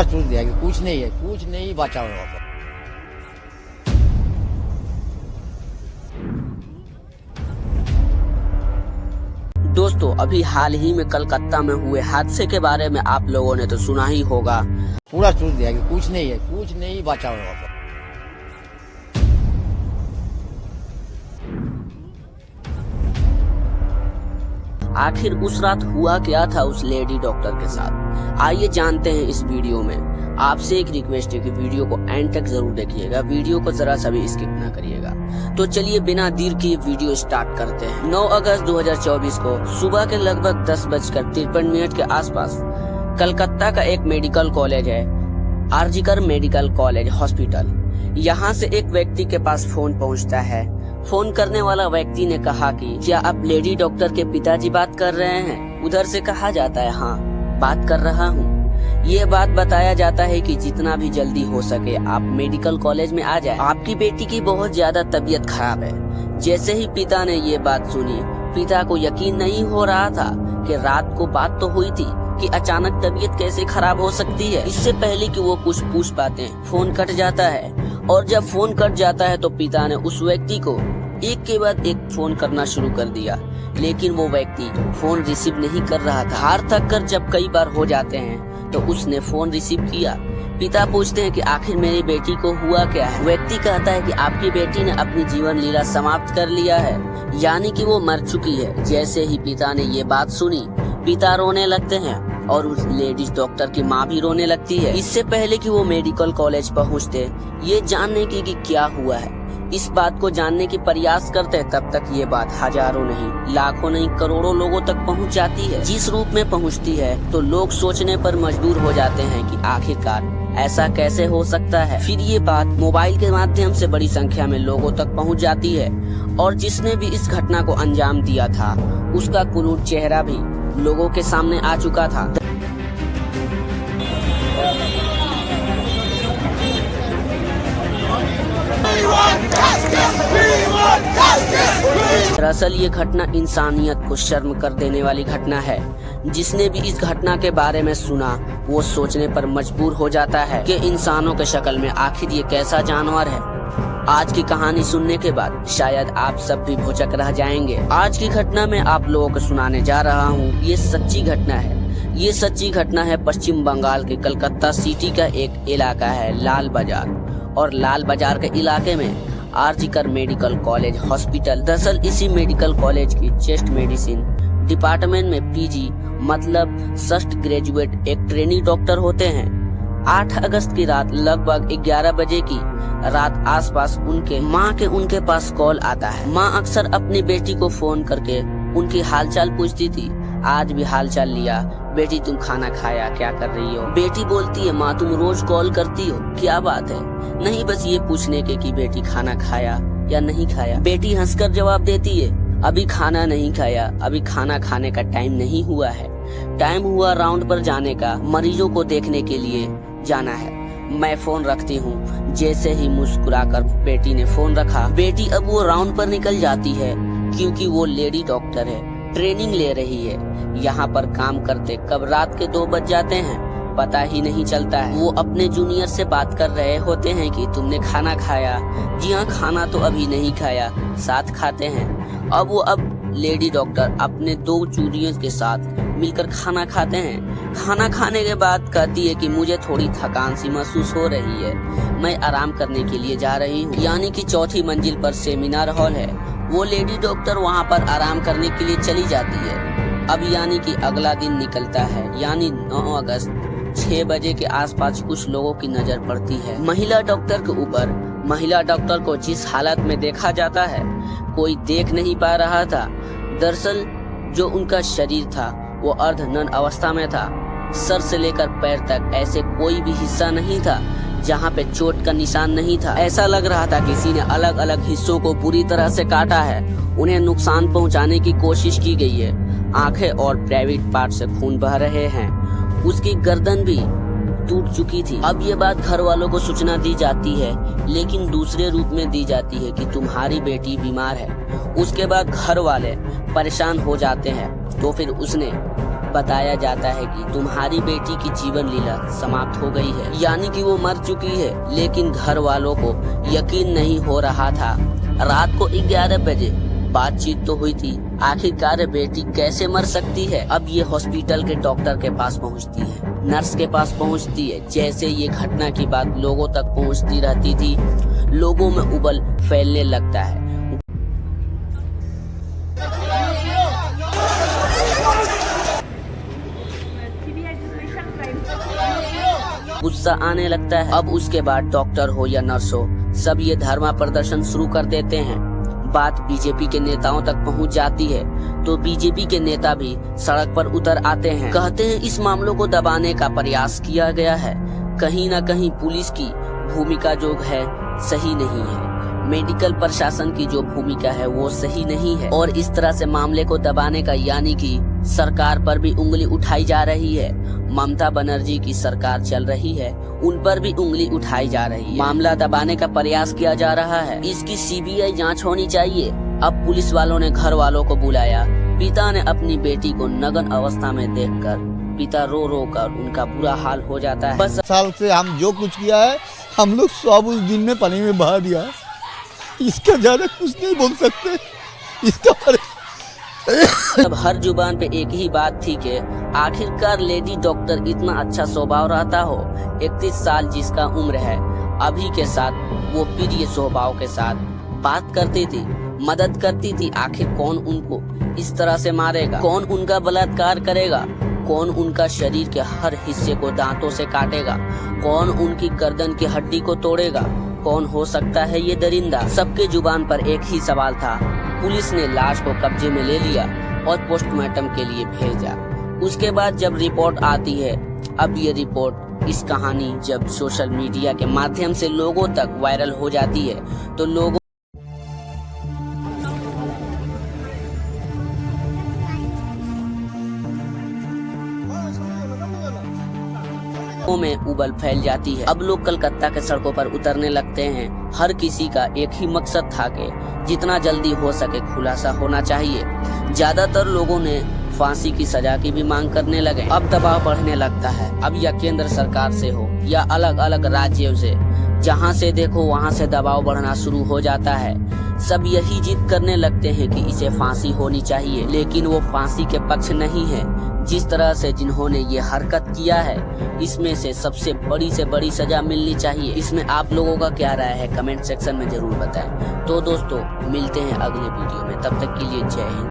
पूरा सोच दिया कि कुछ नहीं है, कुछ नहीं बचा हुआ है। दोस्तों, अभी हाल ही में कलकत्ता में हुए हादसे के बारे में आप लोगों ने तो सुना ही होगा। पूरा सोच दिया कि कुछ नहीं है, कुछ नहीं बचा हुआ है। आखिर उस रात हुआ क्या था उस लेडी डॉक्टर के साथ, आइए जानते हैं इस वीडियो में। आपसे एक रिक्वेस्ट है कि वीडियो को एंड तक जरूर देखिएगा, वीडियो को जरा सा भी स्किप ना करिएगा। तो चलिए बिना देर किए वीडियो स्टार्ट करते हैं। 9 अगस्त 2024 को सुबह के लगभग 10:53 के आसपास कलकत्ता का एक मेडिकल कॉलेज है, आरजीकर मेडिकल कॉलेज हॉस्पिटल। यहाँ से एक व्यक्ति के पास फोन पहुँचता है। फोन करने वाला व्यक्ति ने कहा कि क्या आप लेडी डॉक्टर के पिताजी बात कर रहे हैं? उधर से कहा जाता है हाँ, बात कर रहा हूँ। ये बात बताया जाता है कि जितना भी जल्दी हो सके आप मेडिकल कॉलेज में आ जाए, आपकी बेटी की बहुत ज्यादा तबीयत खराब है। जैसे ही पिता ने ये बात सुनी, पिता को यकीन नहीं हो रहा था कि रात को बात तो हुई थी कि अचानक तबीयत कैसे खराब हो सकती है। इससे पहले कि वो कुछ पूछ पाते फोन कट जाता है, और जब फोन कट जाता है तो पिता ने उस व्यक्ति को एक के बाद एक फोन करना शुरू कर दिया, लेकिन वो व्यक्ति फोन रिसीव नहीं कर रहा था। हार थक कर जब कई बार हो जाते हैं तो उसने फोन रिसीव किया। पिता पूछते हैं कि आखिर मेरी बेटी को हुआ क्या है? व्यक्ति कहता है कि आपकी बेटी ने अपनी जीवन लीला समाप्त कर लिया है, यानी कि वो मर चुकी है। जैसे ही पिता ने ये बात सुनी, पिता रोने लगते हैं और उस लेडीज डॉक्टर की माँ भी रोने लगती है। इससे पहले कि वो मेडिकल कॉलेज पहुँचते ये जानने की कि क्या हुआ है, इस बात को जानने की प्रयास करते हैं, तब तक ये बात हजारों नहीं, लाखों नहीं, करोड़ों लोगों तक पहुंच जाती है। जिस रूप में पहुंचती है तो लोग सोचने पर मजबूर हो जाते हैं कि आखिरकार ऐसा कैसे हो सकता है। फिर ये बात मोबाइल के माध्यम से बड़ी संख्या में लोगों तक पहुंच जाती है, और जिसने भी इस घटना को अंजाम दिया था उसका क्रूर चेहरा भी लोगों के सामने आ चुका था। दरअसल ये घटना इंसानियत को शर्म कर देने वाली घटना है। जिसने भी इस घटना के बारे में सुना वो सोचने पर मजबूर हो जाता है कि इंसानों के शक्ल में आखिर ये कैसा जानवर है। आज की कहानी सुनने के बाद शायद आप सब भी भौचक रह जाएंगे। आज की घटना में आप लोगों को सुनाने जा रहा हूँ, ये सच्ची घटना है। ये सच्ची घटना है पश्चिम बंगाल के कलकत्ता सिटी का एक इलाका है लाल बाजार, और लाल बाजार के इलाके में आरजीकर मेडिकल कॉलेज हॉस्पिटल। दरअसल इसी मेडिकल कॉलेज की चेस्ट मेडिसिन डिपार्टमेंट में पीजी मतलब फर्स्ट ग्रेजुएट एक ट्रेनी डॉक्टर होते हैं। 8 अगस्त की रात लगभग 11 बजे की रात आसपास उनके माँ के उनके पास कॉल आता है। माँ अक्सर अपनी बेटी को फोन करके उनकी हालचाल पूछती थी। आज भी हालचाल लिया, बेटी तुम खाना खाया, क्या कर रही हो? बेटी बोलती है माँ तुम रोज कॉल करती हो, क्या बात है? नहीं बस ये पूछने के कि बेटी खाना खाया या नहीं खाया। बेटी हंसकर जवाब देती है अभी खाना नहीं खाया, अभी खाना खाने का टाइम नहीं हुआ है, टाइम हुआ राउंड पर जाने का, मरीजों को देखने के लिए जाना है, मैं फोन रखती हूँ। जैसे ही मुस्कुराकर बेटी ने फोन रखा, बेटी अब वो राउंड पर निकल जाती है, क्योंकि वो लेडी डॉक्टर है, ट्रेनिंग ले रही है। यहाँ पर काम करते कब रात के 2 बज जाते हैं पता ही नहीं चलता है। वो अपने जूनियर से बात कर रहे होते हैं कि तुमने खाना खाया? जी हाँ, खाना तो अभी नहीं खाया, साथ खाते हैं। अब लेडी डॉक्टर अपने 2 जूनियर के साथ मिलकर खाना खाते हैं। खाना खाने के बाद कहती है कि मुझे थोड़ी थकान सी महसूस हो रही है, मैं आराम करने के लिए जा रही हूँ। यानी कि 4थी मंजिल पर सेमिनार हॉल है, वो लेडी डॉक्टर वहाँ पर आराम करने के लिए चली जाती है। अब यानी कि अगला दिन निकलता है, यानी 9 अगस्त 6 बजे के आसपास कुछ लोगों की नजर पड़ती है महिला डॉक्टर के ऊपर। महिला डॉक्टर को जिस हालत में देखा जाता है कोई देख नहीं पा रहा था। दरअसल जो उनका शरीर था वो अर्धनग्न अवस्था में था, सर से लेकर पैर तक ऐसे कोई भी हिस्सा नहीं था जहाँ पे चोट का निशान नहीं था। ऐसा लग रहा था किसी ने अलग अलग हिस्सों को पूरी तरह से काटा है, उन्हें नुकसान पहुँचाने की कोशिश की गई है। आंखें और प्राइवेट पार्ट से खून बह रहे हैं, उसकी गर्दन भी टूट चुकी थी। अब ये बात घर वालों को सूचना दी जाती है, लेकिन दूसरे रूप में दी जाती है कि तुम्हारी बेटी बीमार है। उसके बाद घर वाले परेशान हो जाते हैं, तो फिर उसने बताया जाता है कि तुम्हारी बेटी की जीवन लीला समाप्त हो गई है, यानी कि वो मर चुकी है। लेकिन घर वालों को यकीन नहीं हो रहा था। रात को 11 बजे बातचीत तो हुई थी, आखिरकार बेटी कैसे मर सकती है। अब ये हॉस्पिटल के डॉक्टर के पास पहुंचती है, नर्स के पास पहुंचती है। जैसे ये घटना की बात लोगों तक पहुंचती रहती थी, लोगों में उबल फैलने लगता है। गुस्सा आने लगता है। अब उसके बाद डॉक्टर हो या नर्स हो, सब ये धरना प्रदर्शन शुरू कर देते हैं। बात बीजेपी के नेताओं तक पहुंच जाती है तो बीजेपी के नेता भी सड़क पर उतर आते हैं। कहते हैं इस मामलों को दबाने का प्रयास किया गया है। कहीं न कहीं पुलिस की भूमिका जो है सही नहीं है, मेडिकल प्रशासन की जो भूमिका है वो सही नहीं है, और इस तरह से मामले को दबाने का यानी कि सरकार पर भी उंगली उठाई जा रही है। ममता बनर्जी की सरकार चल रही है, उन पर भी उंगली उठाई जा रही है। मामला दबाने का प्रयास किया जा रहा है। इसकी सीबीआई जांच होनी चाहिए। अब पुलिस वालों ने घर वालों को बुलाया। पिता ने अपनी बेटी को नग्न अवस्था में देखकर पिता रो रो कर उनका बुरा हाल हो जाता है। बस साल से हम जो कुछ किया है हम लोग सब उस दिन में पानी में बहा दिया। इसका ज्यादा कुछ नहीं बोल सकते। इसका अब हर जुबान पे एक ही बात थी कि आखिरकार लेडी डॉक्टर इतना अच्छा स्वभाव रहता हो। 31 साल जिसका उम्र है, अभी के साथ वो प्रिय स्वभाव के साथ बात करती थी, मदद करती थी। आखिर कौन उनको इस तरह से मारेगा? कौन उनका बलात्कार करेगा? कौन उनका शरीर के हर हिस्से को दांतों से काटेगा? कौन उनकी गर्दन की हड्डी को तोड़ेगा? कौन हो सकता है ये दरिंदा? सबके जुबान पर एक ही सवाल था। पुलिस ने लाश को कब्जे में ले लिया और पोस्टमार्टम के लिए भेजा। उसके बाद जब रिपोर्ट आती है, अब ये रिपोर्ट, इस कहानी जब सोशल मीडिया के माध्यम से लोगों तक वायरल हो जाती है तो लोगों में उबल फैल जाती है। अब लोग कलकत्ता के सड़कों पर उतरने लगते हैं। हर किसी का एक ही मकसद था कि जितना जल्दी हो सके खुलासा होना चाहिए। ज्यादातर लोगों ने फांसी की सजा की भी मांग करने लगे। अब दबाव बढ़ने लगता है। अब या केंद्र सरकार से हो या अलग अलग राज्यों से, जहां से देखो वहां से दबाव बढ़ना शुरू हो जाता है। सब यही जिद करने लगते हैं कि इसे फांसी होनी चाहिए, लेकिन वो फांसी के पक्ष नहीं है। जिस तरह से जिन्होंने ये हरकत किया है, इसमें से सबसे बड़ी सजा मिलनी चाहिए। इसमें आप लोगों का क्या राय है कमेंट सेक्शन में जरूर बताएं। तो दोस्तों मिलते हैं अगले वीडियो में, तब तक के लिए जय हिंद।